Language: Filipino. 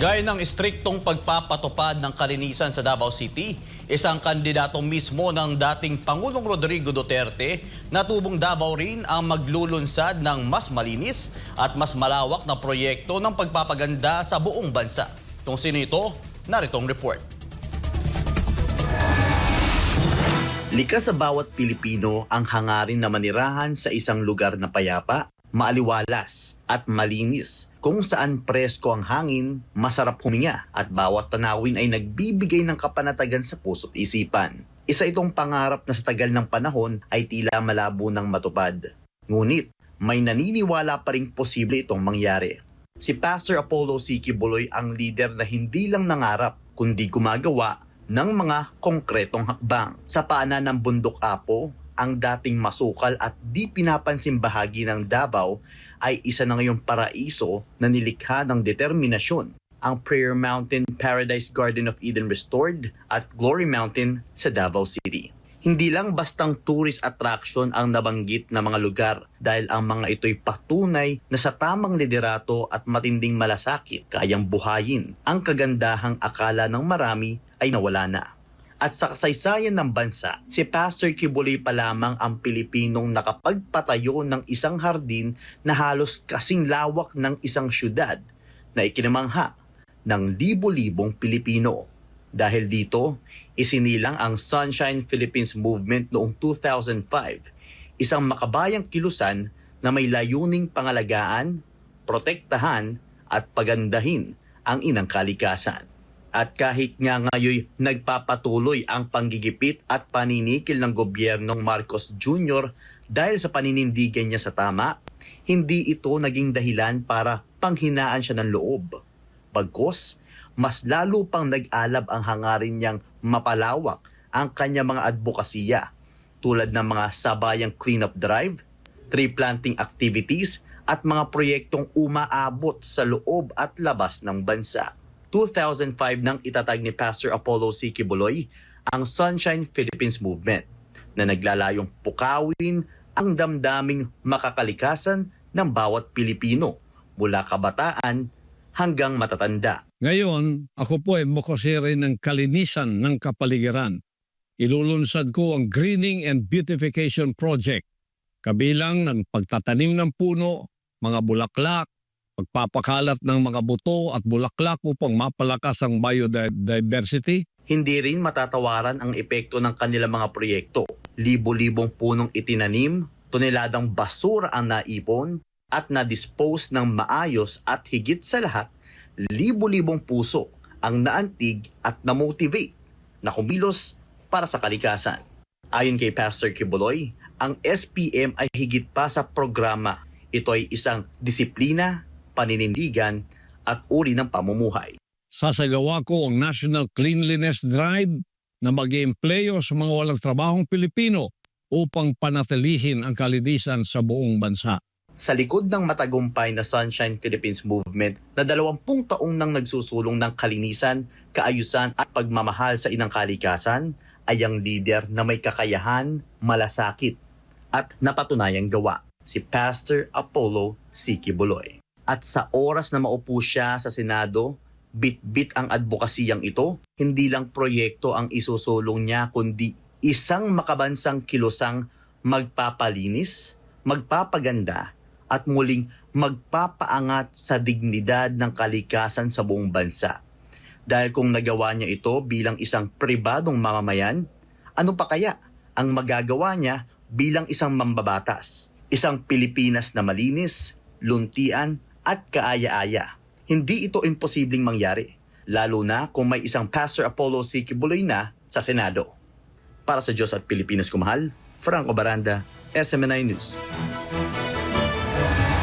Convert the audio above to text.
Gaya ng istriktong pagpapatupad ng kalinisan sa Davao City, isang kandidato mismo ng dating Pangulong Rodrigo Duterte na tubong Davao rin ang maglulunsad ng mas malinis at mas malawak na proyekto ng pagpapaganda sa buong bansa. Kung sino ito, narito ang report. Likas sa bawat Pilipino ang hangarin na manirahan sa isang lugar na payapa, maaliwalas at malinis, kung saan presko ang hangin, masarap huminga at bawat tanawin ay nagbibigay ng kapanatagan sa puso't isipan. Isa itong pangarap na sa tagal ng panahon ay tila malabo ng matupad. Ngunit may naniniwala pa ring posible itong mangyari. Si Pastor Apollo C. Quiboloy ang leader na hindi lang nangarap kundi gumagawa ng mga konkretong hakbang. Sa paanan ng Bundok Apo, ang dating masukal at di pinapansing bahagi ng Davao ay isa na ngayong paraiso na nilikha ng determinasyon. Ang Prayer Mountain Paradise Garden of Eden Restored at Glory Mountain sa Davao City. Hindi lang bastang tourist attraction ang nabanggit na mga lugar dahil ang mga ito'y patunay na sa tamang liderato at matinding malasakit kayang buhayin ang kagandahang akala ng marami ay nawala na. At sa kasaysayan ng bansa, si Pastor Quiboloy pa lamang ang Pilipinong nakapagpatayo ng isang hardin na halos kasing lawak ng isang syudad na ikinamangha ng libo-libong Pilipino. Dahil dito, isinilang ang Sunshine Philippines Movement noong 2005, isang makabayang kilusan na may layuning pangalagaan, protektahan at pagandahin ang inang kalikasan. At kahit nga ngayon nagpapatuloy ang panggigipit at paninikil ng gobyernong Marcos Jr. dahil sa paninindigan niya sa tama, hindi ito naging dahilan para panghinaan siya ng loob. Bagkus, mas lalo pang nag-alab ang hangarin niyang mapalawak ang kanyang mga advokasya tulad ng mga sabayang cleanup drive, tree planting activities at mga proyektong umaabot sa loob at labas ng bansa. 2005 nang itatag ni Pastor Apollo C. Quiboloy ang Sunshine Philippines Movement na naglalayong pukawin ang damdaming makakalikasan ng bawat Pilipino mula kabataan hanggang matatanda. Ngayon, ako po ay mukosere ng kalinisan ng kapaligiran. Ilulunsad ko ang Greening and Beautification Project, kabilang ng pagtatanim ng puno, mga bulaklak, pagpapakalat ng mga buto at bulaklak upang mapalakas ang biodiversity. Hindi rin matatawaran ang epekto ng kanilang mga proyekto. Libo-libong punong itinanim, toneladang basura ang naipon at na-dispose ng maayos at higit sa lahat, libo-libong puso ang naantig at na-motivate na kumilos para sa kalikasan. Ayon kay Pastor Quiboloy, ang SPM ay higit pa sa programa. Ito ay isang disiplina, paninindigan at uri ng pamumuhay. Sasagawa ko ang National Cleanliness Drive na mag-iempleyo sa mga walang trabahong Pilipino upang panatilihin ang kalinisan sa buong bansa. Sa likod ng matagumpay na Sunshine Philippines Movement na 20 taong nang nagsusulong ng kalinisan, kaayusan at pagmamahal sa inang kalikasan, ay ang leader na may kakayahan, malasakit at napatunayang gawa, si Pastor Apollo C. Quiboloy. At sa oras na maupo siya sa Senado, bit-bit ang advokasiyang ito, hindi lang proyekto ang isusulong niya kundi isang makabansang kilusang magpapalinis, magpapaganda at muling magpapaangat sa dignidad ng kalikasan sa buong bansa. Dahil kung nagawa niya ito bilang isang pribadong mamamayan, ano pa kaya ang magagawa niya bilang isang mambabatas? Isang Pilipinas na malinis, luntian at kaaya-aya. Hindi ito imposibleng mangyari, lalo na kung may isang Pastor Apollo C. Quiboloy na sa Senado. Para sa Diyos at Pilipinas kumahal, Franco Baranda, SMNI News.